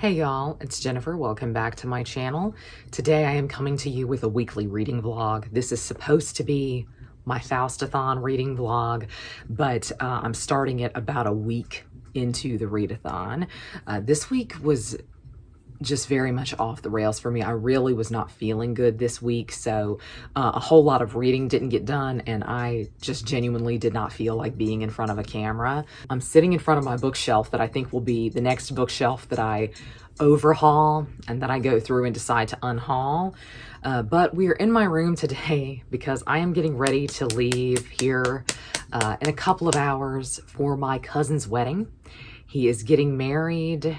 Hey y'all, it's Jennifer. Welcome back to my channel. Today I am coming to you with a weekly reading vlog. This is supposed to be my Faustathon reading vlog, but I'm starting it about a week into the readathon. This week was just very much off the rails for me. I really was not feeling good this week, so a whole lot of reading didn't get done, and I just genuinely did not feel like being in front of a camera. I'm sitting in front of my bookshelf that I think will be the next bookshelf that I overhaul and that I go through and decide to unhaul. But we are in my room today because I am getting ready to leave here in a couple of hours for my cousin's wedding. He is getting married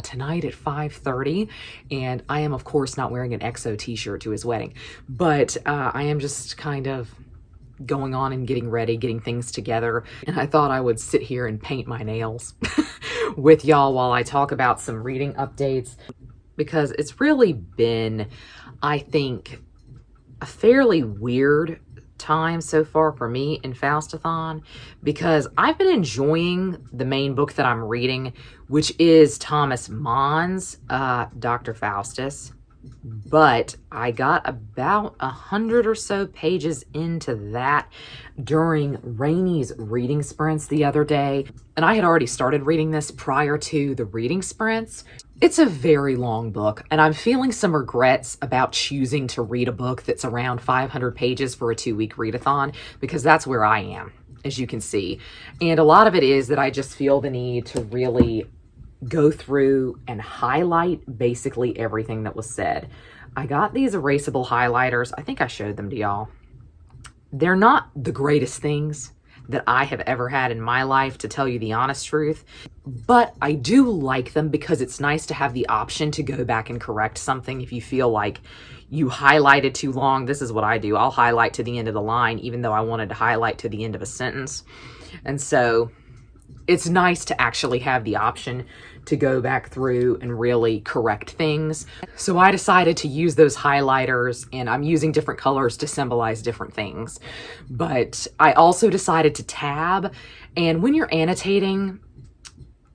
tonight at 5:30, and I am of course not wearing an EXO t-shirt to his wedding, but I am just kind of going on and getting ready, getting things together, and I thought I would sit here and paint my nails with y'all while I talk about some reading updates, because it's really been, I think, a fairly weird time so far for me in Faustathon, because I've been enjoying the main book that I'm reading, which is Thomas Mann's Dr. Faustus, but I got about 100 or so pages into that during Rainey's reading sprints the other day, and I had already started reading this prior to the reading sprints. It's a very long book, and I'm feeling some regrets about choosing to read a book that's around 500 pages for a 2-week readathon, because that's where I am, as you can see. And a lot of it is that I just feel the need to really go through and highlight basically everything that was said. I got these erasable highlighters. I think I showed them to y'all. They're not the greatest things that I have ever had in my life, to tell you the honest truth, but I do like them because it's nice to have the option to go back and correct something if you feel like you highlighted too long. This is what I do. I'll highlight to the end of the line even though I wanted to highlight to the end of a sentence. And so it's nice to actually have the option to go back through and really correct things. So I decided to use those highlighters, and I'm using different colors to symbolize different things. But I also decided to tab, and when you're annotating,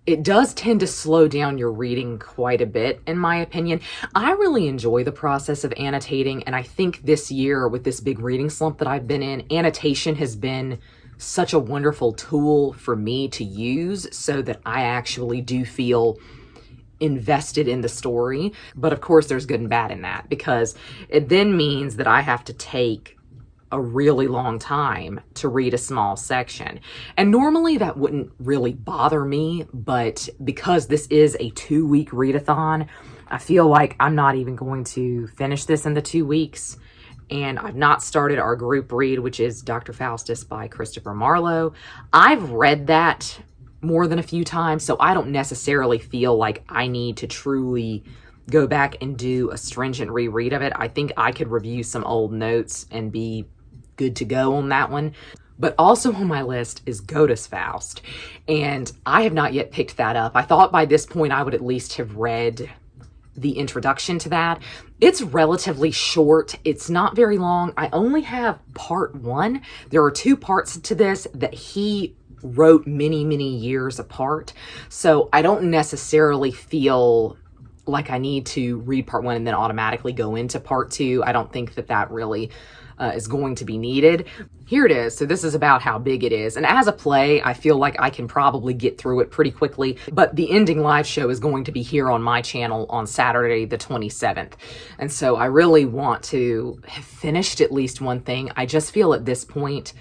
it does tend to slow down your reading quite a bit, in my opinion. I really enjoy the process of annotating, and I think this year, with this big reading slump that I've been in, annotation has been such a wonderful tool for me to use so that I actually do feel invested in the story. But of course there's good and bad in that, because it then means that I have to take a really long time to read a small section. And normally that wouldn't really bother me, but because this is a 2-week readathon, I feel like I'm not even going to finish this in the 2 weeks. And I've not started our group read, which is Dr. Faustus by Christopher Marlowe. I've read that more than a few times, so I don't necessarily feel like I need to truly go back and do a stringent reread of it. I think I could review some old notes and be good to go on that one. But also on my list is Goethe's Faust, and I have not yet picked that up. I thought by this point I would at least have read the introduction to that. It's relatively short. It's not very long. I only have part 1. There are 2 parts to this that he wrote many, many years apart. So I don't necessarily feel like I need to read part 1 and then automatically go into part 2. I don't think that that really is going to be needed. Here it is. So this is about how big it is. And as a play, I feel like I can probably get through it pretty quickly. But the ending live show is going to be here on my channel on Saturday the 27th. And so I really want to have finished at least one thing. I just feel at this point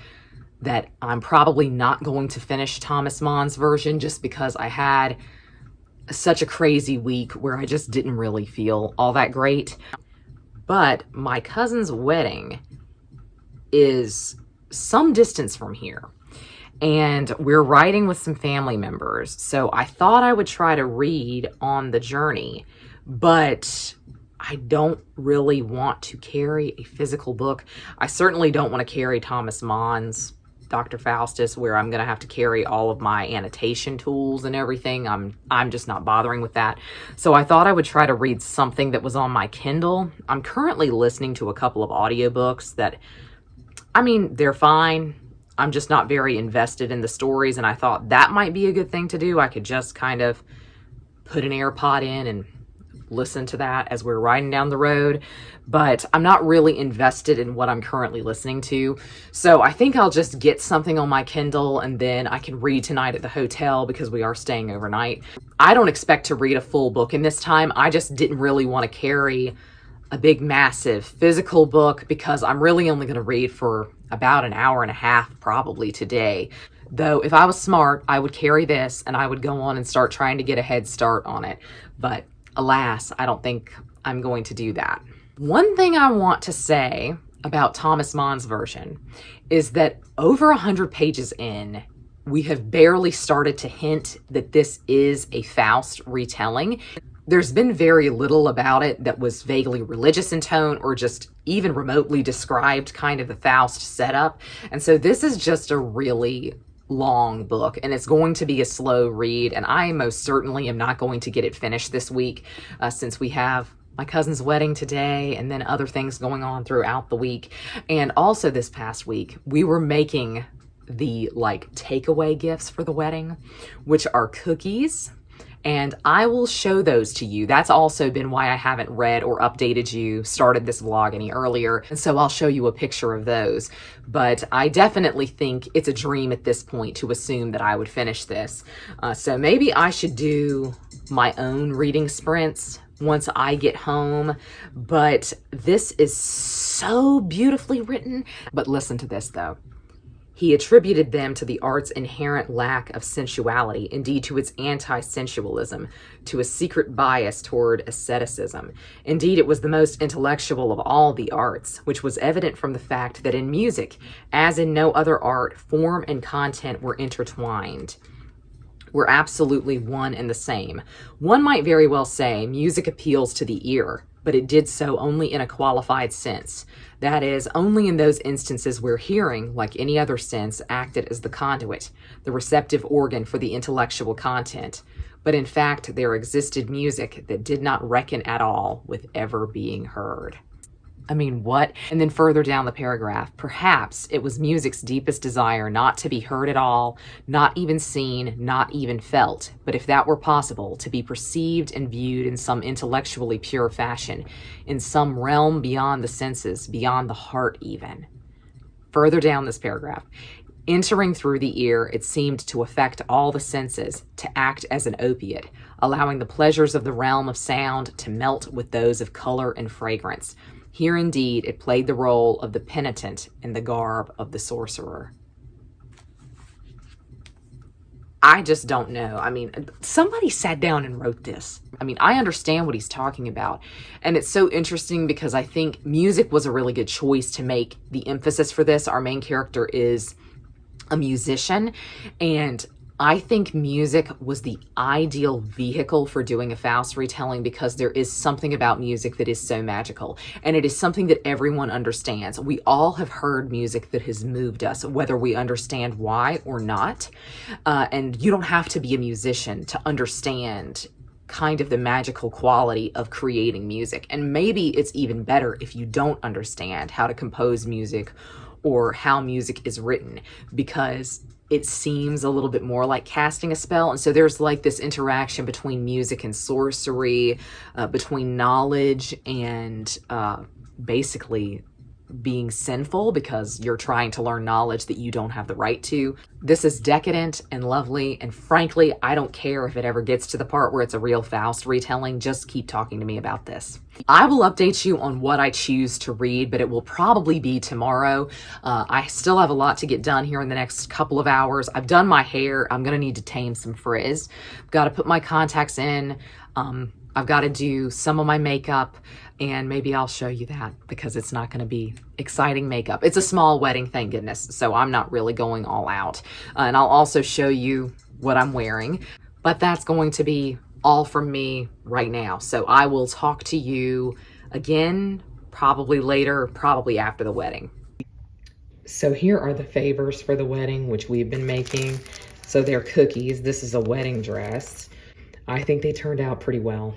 that I'm probably not going to finish Thomas Mann's version, just because I had such a crazy week where I just didn't really feel all that great. But my cousin's wedding is some distance from here, and we're riding with some family members, so I thought I would try to read on the journey, but I don't really want to carry a physical book. I certainly don't want to carry Thomas Mann's Dr. Faustus, where I'm going to have to carry all of my annotation tools and everything. I'm just not bothering with that. So I thought I would try to read something that was on my Kindle. I'm currently listening to a couple of audiobooks that, I mean, they're fine. I'm just not very invested in the stories, and I thought that might be a good thing to do. I could just kind of put an AirPod in and listen to that as we're riding down the road, but I'm not really invested in what I'm currently listening to. So I think I'll just get something on my Kindle and then I can read tonight at the hotel because we are staying overnight. I don't expect to read a full book in this time. I just didn't really want to carry a big, massive physical book because I'm really only going to read for about an hour and a half probably today. Though if I was smart, I would carry this and I would go on and start trying to get a head start on it. But alas, I don't think I'm going to do that. One thing I want to say about Thomas Mann's version is that over 100 pages in, we have barely started to hint that this is a Faust retelling. There's been very little about it that was vaguely religious in tone or just even remotely described kind of the Faust setup. And so this is just a really long book, and it's going to be a slow read, and I most certainly am not going to get it finished this week since we have my cousin's wedding today and then other things going on throughout the week. And also this past week we were making the takeaway gifts for the wedding, which are cookies, and I will show those to you. That's also been why I haven't read or started this vlog any earlier. And so I'll show you a picture of those. But I definitely think it's a dream at this point to assume that I would finish this. So maybe I should do my own reading sprints once I get home. But this is so beautifully written. But listen to this though. He attributed them to the art's inherent lack of sensuality, indeed to its anti-sensualism, to a secret bias toward asceticism. Indeed, it was the most intellectual of all the arts, which was evident from the fact that in music, as in no other art, form and content were intertwined, were absolutely one and the same. One might very well say music appeals to the ear, but it did so only in a qualified sense. That is, only in those instances where hearing, like any other sense, acted as the conduit, the receptive organ for the intellectual content. But in fact, there existed music that did not reckon at all with ever being heard. I mean, what? And then further down the paragraph, perhaps it was music's deepest desire not to be heard at all, not even seen, not even felt, but if that were possible, to be perceived and viewed in some intellectually pure fashion, in some realm beyond the senses, beyond the heart even. Further down this paragraph, entering through the ear, it seemed to affect all the senses, to act as an opiate, allowing the pleasures of the realm of sound to melt with those of color and fragrance. Here, indeed, it played the role of the penitent in the garb of the sorcerer. I just don't know. I mean, somebody sat down and wrote this. I mean, I understand what he's talking about. And it's so interesting because I think music was a really good choice to make the emphasis for this. Our main character is a musician, and I think music was the ideal vehicle for doing a Faust retelling because there is something about music that is so magical, and it is something that everyone understands. We all have heard music that has moved us, whether we understand why or not. And you don't have to be a musician to understand kind of the magical quality of creating music. And maybe it's even better if you don't understand how to compose music or how music is written, because it seems a little bit more like casting a spell. And so there's like this interaction between music and sorcery, between knowledge and basically being sinful because you're trying to learn knowledge that you don't have the right to. This is decadent and lovely, and frankly, I don't care if it ever gets to the part where it's a real Faust retelling. Just keep talking to me about this. I will update you on what I choose to read, but it will probably be tomorrow. I still have a lot to get done here in the next couple of hours. I've done my hair. I'm gonna need to tame some frizz. I've got to put my contacts in. I've got to do some of my makeup, and maybe I'll show you that because it's not going to be exciting makeup. It's a small wedding, thank goodness, so I'm not really going all out. And I'll also show you what I'm wearing, but that's going to be all from me right now. So I will talk to you again, probably later, probably after the wedding. So here are the favors for the wedding, which we've been making. So they're cookies. This is a wedding dress. I think they turned out pretty well.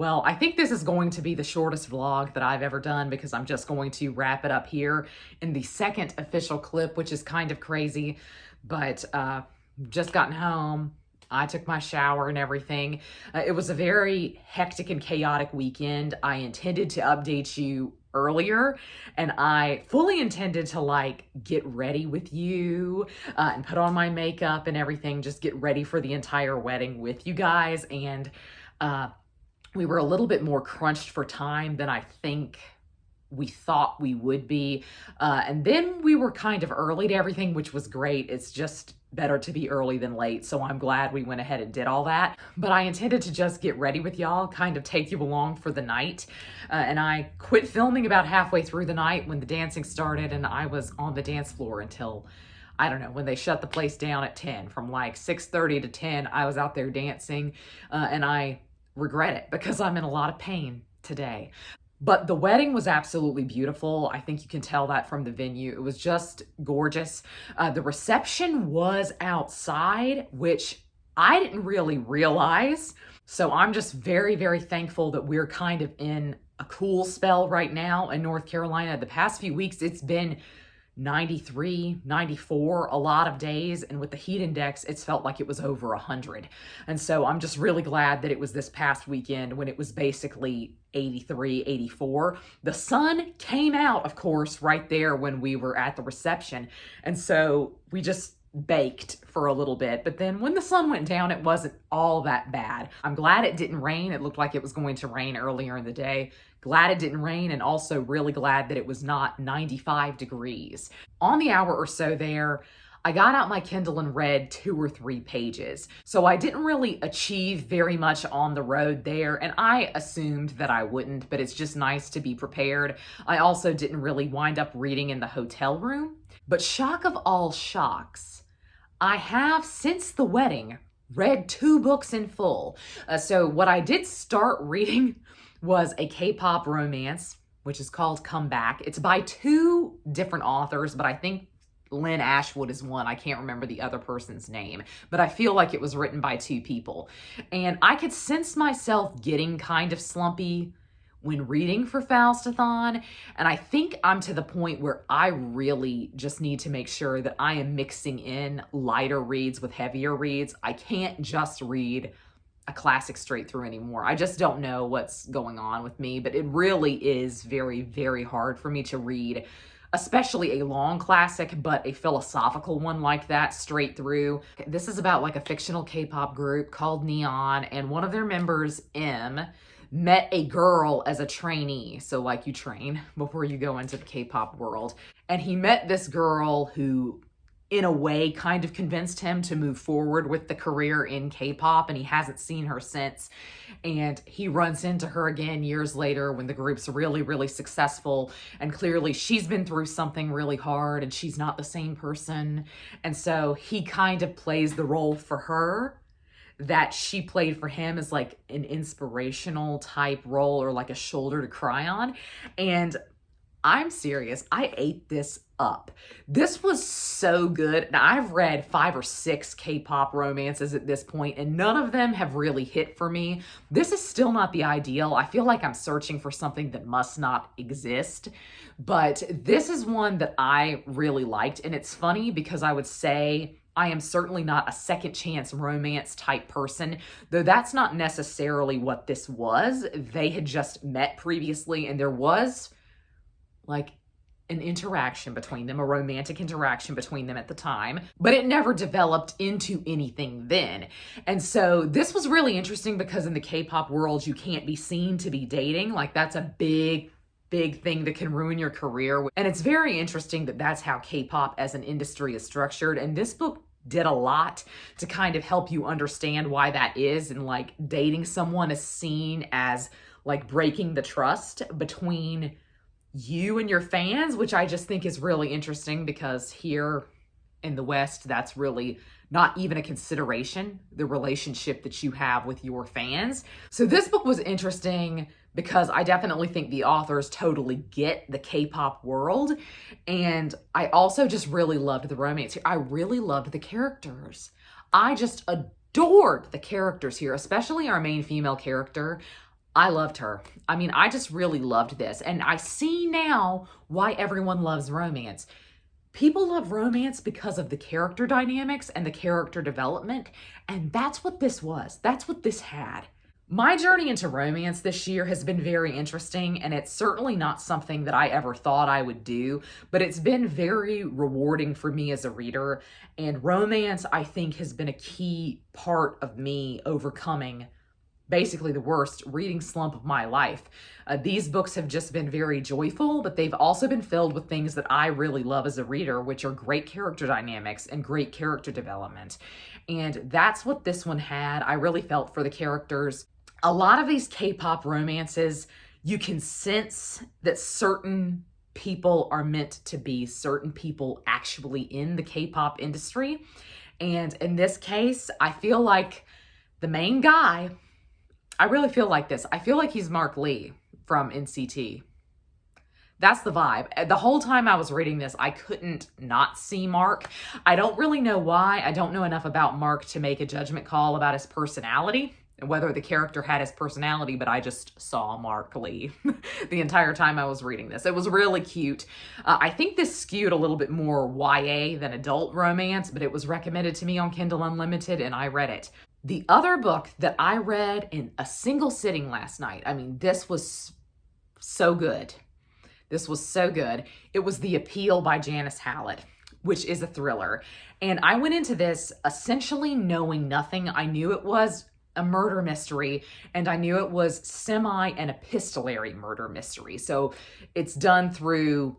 Well, I think this is going to be the shortest vlog that I've ever done because I'm just going to wrap it up here in the second official clip, which is kind of crazy, but just gotten home. I took my shower and everything. It was a very hectic and chaotic weekend. I intended to update you earlier, and I fully intended to like get ready with you and put on my makeup and everything, just get ready for the entire wedding with you guys. And we were a little bit more crunched for time than I think we thought we would be. And then we were kind of early to everything, which was great. It's just better to be early than late. So I'm glad we went ahead and did all that. But I intended to just get ready with y'all, kind of take you along for the night. And I quit filming about halfway through the night when the dancing started, and I was on the dance floor until, I don't know, when they shut the place down at 10. From like 6:30 to 10, I was out there dancing, and I regret it because I'm in a lot of pain today. But the wedding was absolutely beautiful. I think you can tell that from the venue. It was just gorgeous. The reception was outside, which I didn't really realize. So I'm just very, very thankful that we're kind of in a cool spell right now in North Carolina. The past few weeks, it's been 93, 94, a lot of days. And with the heat index, it's felt like it was over 100. And so I'm just really glad that it was this past weekend when it was basically 83, 84. The sun came out, of course, right there when we were at the reception. And so we just baked for a little bit. But then when the sun went down, it wasn't all that bad. I'm glad it didn't rain. It looked like it was going to rain earlier in the day. Glad it didn't rain, and also really glad that it was not 95 degrees. On the hour or so there, I got out my Kindle and read 2 or 3 pages. So I didn't really achieve very much on the road there, and I assumed that I wouldn't, but it's just nice to be prepared. I also didn't really wind up reading in the hotel room. But shock of all shocks, I have, since the wedding, read 2 books in full. So what I did start reading was a K-pop romance, which is called Come Back. It's by 2 different authors, but I think Ashwood is one. I can't remember the other person's name, but I feel like it was written by 2 people. And I could sense myself getting kind of slumpy when reading for Faustathon, and I think I'm to the point where I really just need to make sure that I am mixing in lighter reads with heavier reads. I can't just read a classic straight through anymore. I just don't know what's going on with me, but it really is very, very hard for me to read, especially a long classic, but a philosophical one like that straight through. This is about like a fictional K-pop group called Neon, and one of their members, M, met a girl as a trainee. So like you train before you go into the K-pop world. And he met this girl who, in a way, kind of convinced him to move forward with the career in K-pop, and he hasn't seen her since. And he runs into her again years later when the group's really, really successful, and clearly she's been through something really hard and she's not the same person. And so he kind of plays the role for her that she played for him, as like an inspirational type role, or like a shoulder to cry on. And I'm serious, I ate this up. This was so good. Now, I've read 5 or 6 K-pop romances at this point, and none of them have really hit for me. This is still not the ideal. I feel like I'm searching for something that must not exist, but this is one that I really liked. And it's funny because I would say I am certainly not a second chance romance type person, though that's not necessarily what this was. They had just met previously, and there was like an interaction between them, a romantic interaction between them at the time, but it never developed into anything then. And so this was really interesting because in the K-pop world, you can't be seen to be dating. Like, that's a big thing that can ruin your career. And it's very interesting that that's how K-pop as an industry is structured. And this book did a lot to kind of help you understand why that is. And like, dating someone is seen as like breaking the trust between you and your fans, which I just think is really interesting because here in the West, that's really not even a consideration, the relationship that you have with your fans. So this book was interesting because I definitely think the authors totally get the K-pop world. And I also just really loved the romance here. I really loved the characters. I just adored the characters here, especially our main female character. I loved her. I mean, I just really loved this. And I see now why everyone loves romance. People love romance because of the character dynamics and the character development. And that's what this was. That's what this had. My journey into romance this year has been very interesting, and it's certainly not something that I ever thought I would do, but it's been very rewarding for me as a reader. And romance, I think, has been a key part of me overcoming basically the worst reading slump of my life. These books have just been very joyful, but they've also been filled with things that I really love as a reader, which are great character dynamics and great character development. And that's what this one had. I really felt for the characters. A lot of these K-pop romances, you can sense that certain people are meant to be certain people actually in the K-pop industry. And in this case, I feel like the main guy, I really feel like this. I feel like he's Mark Lee from NCT. That's the vibe. The whole time I was reading this, I couldn't not see Mark. I don't really know why. I don't know enough about Mark to make a judgment call about his personality, whether the character had his personality, but I just saw Mark Lee the entire time I was reading this. It was really cute. I think this skewed a little bit more YA than adult romance, but it was recommended to me on Kindle Unlimited and I read it. The other book that I read in a single sitting last night, I mean, this was so good. This was so good. It was The Appeal by Janice Hallett, which is a thriller. And I went into this essentially knowing nothing. I knew it was a murder mystery, and I knew it was semi an epistolary murder mystery. So it's done through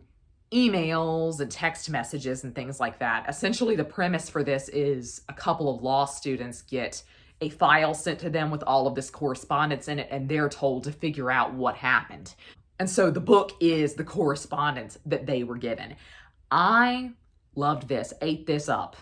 emails and text messages and things like that. Essentially, the premise for this is a couple of law students get a file sent to them with all of this correspondence in it, and they're told to figure out what happened. And so the book is the correspondence that they were given. I loved this, ate this up.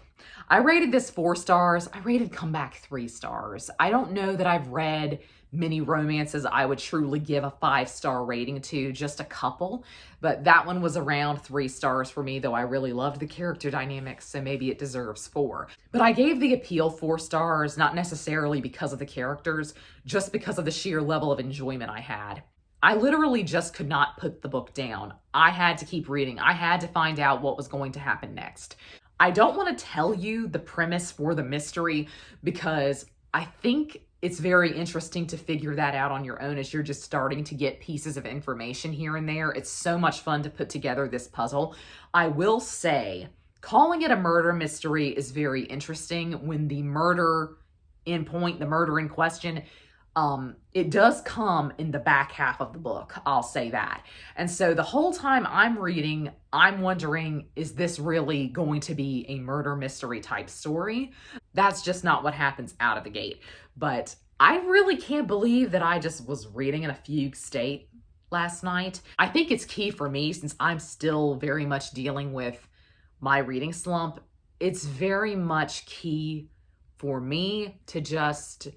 I rated this 4 stars. I rated Comeback 3 stars. I don't know that I've read many romances I would truly give a 5-star rating to, just a couple, but that one was around 3 stars for me, though I really loved the character dynamics, so maybe it deserves 4. But I gave The Appeal 4 stars, not necessarily because of the characters, just because of the sheer level of enjoyment I had. I literally just could not put the book down. I had to keep reading. I had to find out what was going to happen next. I don't want to tell you the premise for the mystery because I think it's very interesting to figure that out on your own as you're just starting to get pieces of information here and there. It's so much fun to put together this puzzle. I will say, calling it a murder mystery is very interesting when the murder in question, it does come in the back half of the book, I'll say that. And so the whole time I'm reading, I'm wondering, is this really going to be a murder mystery type story? That's just not what happens out of the gate. But I really can't believe that I just was reading in a fugue state last night. I think it's key for me, since I'm still very much dealing with my reading slump. It's very much key for me to just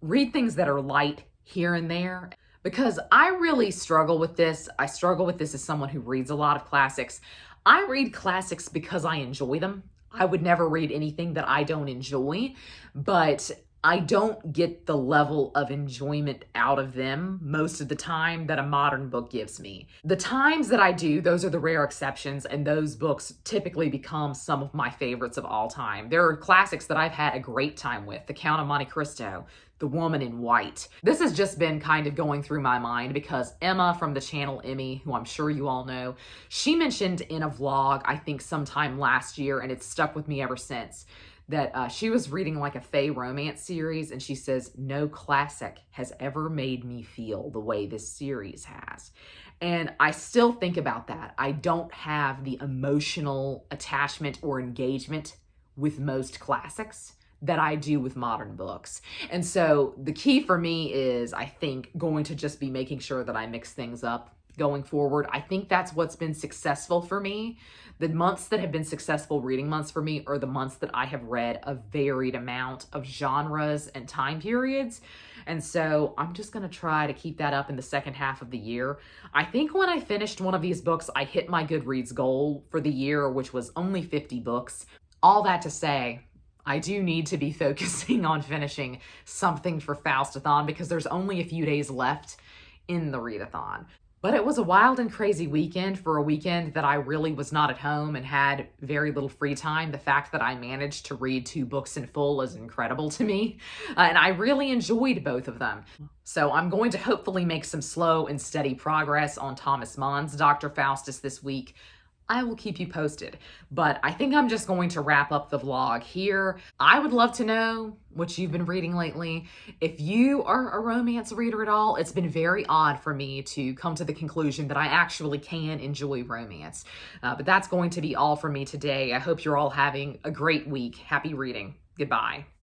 read things that are light here and there, because I really struggle with this. I struggle with this as someone who reads a lot of classics. I read classics because I enjoy them. I would never read anything that I don't enjoy, but I don't get the level of enjoyment out of them most of the time that a modern book gives me. The times that I do, those are the rare exceptions, and those books typically become some of my favorites of all time. There are classics that I've had a great time with. The Count of Monte Cristo, The Woman in White. This has just been kind of going through my mind because Emma from the channel Emmy, who I'm sure you all know, she mentioned in a vlog, I think sometime last year, and it's stuck with me ever since, that she was reading like a fae romance series, and she says, no classic has ever made me feel the way this series has. And I still think about that. I don't have the emotional attachment or engagement with most classics that I do with modern books. And so the key for me is, I think, going to just be making sure that I mix things up going forward. I think that's what's been successful for me. The months that have been successful reading months for me are the months that I have read a varied amount of genres and time periods. And so I'm just going to try to keep that up in the second half of the year. I think when I finished one of these books, I hit my Goodreads goal for the year, which was only 50 books. All that to say, I do need to be focusing on finishing something for Faustathon because there's only a few days left in the readathon. But it was a wild and crazy weekend for a weekend that I really was not at home and had very little free time. The fact that I managed to read 2 books in full is incredible to me, and I really enjoyed both of them. So I'm going to hopefully make some slow and steady progress on Thomas Mann's Dr. Faustus this week. I will keep you posted, but I think I'm just going to wrap up the vlog here. I would love to know what you've been reading lately. If you are a romance reader at all, it's been very odd for me to come to the conclusion that I actually can enjoy romance. But that's going to be all for me today. I hope you're all having a great week. Happy reading. Goodbye.